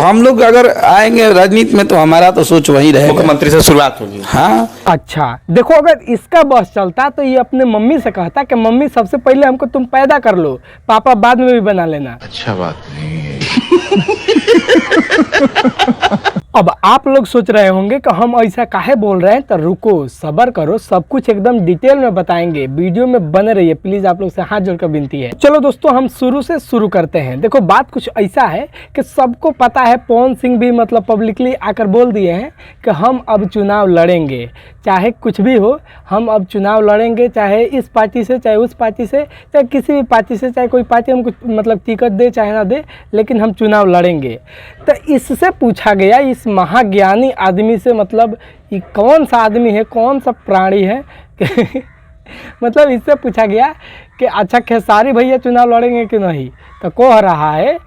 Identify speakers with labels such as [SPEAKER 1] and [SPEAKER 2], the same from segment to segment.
[SPEAKER 1] हम लोग अगर आएंगे राजनीति में तो हमारा तो सोच वही रहेगा,
[SPEAKER 2] मुख्यमंत्री से शुरुआत होगी।
[SPEAKER 1] हाँ।
[SPEAKER 3] अच्छा देखो, अगर इसका बस चलता तो ये अपने मम्मी से कहता कि मम्मी सबसे पहले हमको तुम पैदा कर लो, पापा बाद में भी बना लेना।
[SPEAKER 4] अच्छा बात नहीं है।
[SPEAKER 3] अब आप लोग सोच रहे होंगे कि हम ऐसा काहे बोल रहे हैं, तो रुको सब्र करो, सब कुछ एकदम डिटेल में बताएंगे। वीडियो में बने रहिए प्लीज, आप लोग से हाथ जोड़कर विनती है। चलो दोस्तों, हम शुरू से शुरू करते हैं। देखो बात कुछ ऐसा है कि सबको पता है, पवन सिंह भी मतलब पब्लिकली आकर बोल दिए हैं कि हम अब चुनाव लड़ेंगे, चाहे कुछ भी हो हम अब चुनाव लड़ेंगे, चाहे इस पार्टी से, चाहे उस पार्टी से, चाहे किसी भी पार्टी से, चाहे कोई पार्टी हमको मतलब टिकट दे चाहे ना दे, लेकिन हम चुनाव लड़ेंगे। तो इससे पूछा गया, इस महाज्ञानी आदमी से, मतलब ये कौन सा आदमी है, कौन सा प्राणी है मतलब इससे पूछा गया कि अच्छा खेसारी भैया चुनाव लड़ेंगे कि नहीं, तो कह रहा है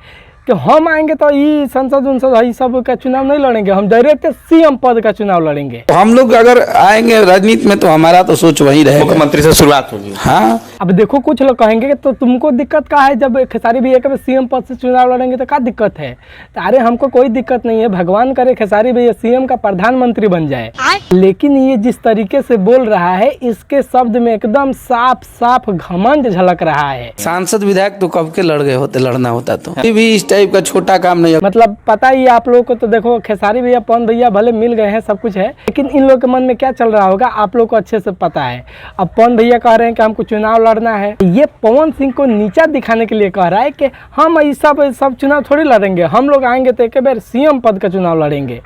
[SPEAKER 3] कि हम आएंगे तो ये संसद ये सब का चुनाव नहीं लड़ेंगे, हम डायरेक्ट सीएम पद का चुनाव लड़ेंगे।
[SPEAKER 1] हम लोग अगर आएंगे राजनीति में तो हमारा तो सोच वही रहेगा,
[SPEAKER 2] मुख्यमंत्री से शुरुआत होगी।
[SPEAKER 1] हाँ।
[SPEAKER 3] अब देखो कुछ लोग कहेंगे कि तो तुमको दिक्कत क्या है, जब खेसारी भैया के सीएम पद से चुनाव लड़ेंगे तो क्या दिक्कत है। तो अरे हमको कोई दिक्कत नहीं है, भगवान करे खेसारी भैया सीएम का प्रधानमंत्री बन जाए। लेकिन ये जिस तरीके से बोल रहा है, इसके शब्द में एकदम साफ साफ घमंड झलक रहा है।
[SPEAKER 1] सांसद विधायक तो कब के लड़ गए होते, लड़ना होता तो अभी भी इस टाइप का छोटा काम नहीं है।
[SPEAKER 3] मतलब पता ही आप लोगों को, तो देखो खेसारी भैया पवन भैया भले मिल गए हैं, सब कुछ है, लेकिन इन लोगों के मन में क्या चल रहा होगा आप लोग को अच्छे से पता है। अब पवन भैया कह रहे हैं कि हमको चुनाव लड़ना है, ये पवन सिंह को नीचा दिखाने के लिए कह रहा है कि हम सब चुनाव थोड़ी लड़ेंगे, हम लोग आएंगे तो एक बार सीएम पद का चुनाव लड़ेंगे।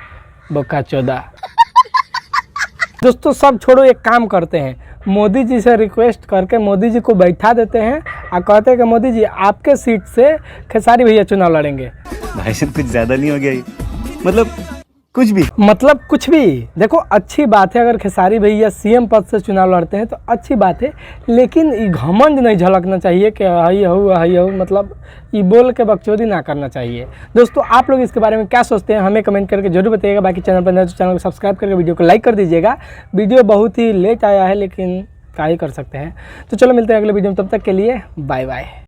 [SPEAKER 3] बोका चौदह। दोस्तों सब छोड़ो, एक काम करते हैं, मोदी जी से रिक्वेस्ट करके मोदी जी को बैठा देते हैं और कहते हैं कि मोदी जी आपके सीट से खेसारी भैया चुनाव लड़ेंगे।
[SPEAKER 5] भाई साहब कुछ ज्यादा नहीं हो गया ये? मतलब कुछ भी। देखो अच्छी बात है, अगर खेसारी भैया सीएम पद से चुनाव लड़ते हैं तो अच्छी बात है, लेकिन ये घमंड नहीं झलकना चाहिए कि हाई हो, मतलब ये बोल के बकचोदी ना करना चाहिए। दोस्तों आप लोग इसके बारे में क्या सोचते हैं हमें कमेंट करके जरूर बताइएगा। बाकी चैनल पर नए तो चैनल को सब्सक्राइब करके वीडियो को लाइक कर दीजिएगा। वीडियो बहुत ही लेट आया है, लेकिन क्या ही कर सकते हैं। तो चलो मिलते हैं अगले वीडियो में, तब तक के लिए बाय बाय।